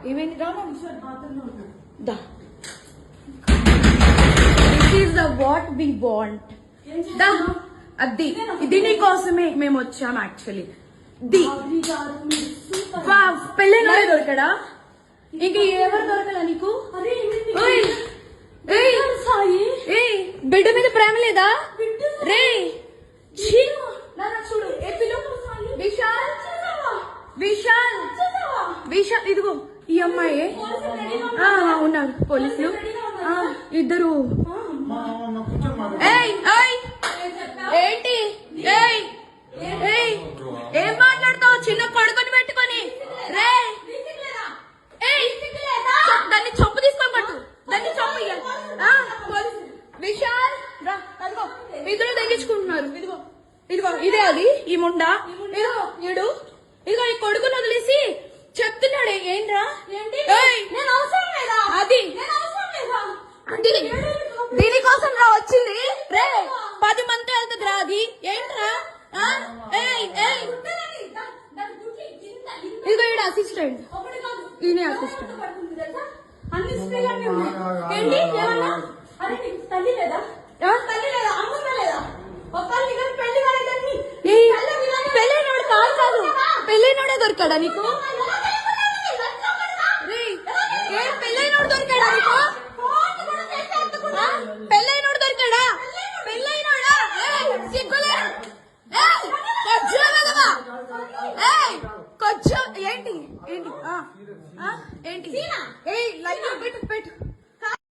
ఏమైంది దా this is the what we want దా అది ఇది నీ కోసమే మేము వచ్చాం యాక్చువల్లీ పెళ్ళైన దొరకడా ఇంక ఎవరు దొరకలా నీకు బిడ్డ మీద ప్రేమ లేదా రే చూడు విశాల్ విశాల్ విశాల్ ఇదిగో ఈ అమ్మాయి ఉన్నారు పోలీసులు ఇద్దరు ఏంటి ఏం మాట్లాడతావు చిన్న కొడుకుని పెట్టుకొని రే దాన్ని చంపు తీసుకొని పట్టు దాన్ని చంపు విశాల్ రా అదిగో ఇద్దరు తగ్గించుకుంటున్నారు ఇదిగో ఇదిగో ఇదే అది ఈ ముండా ఇదిగో ఇడు ఇదిగో ఈ కొడుకుని వదిలేసి చెప్తున్నాడు ఏంట్రా అది దీనికోసం రా వచ్చింది రే 10 మంది వెళ్తుంది రా అది ఏంట్రా ఇదిగో ఈడ అసిస్టెంట్ ఈయన అసిస్టెంట్ పెళ్ళైనోడు కాదు పెళ్ళైనోడే దొరికాడా నీకు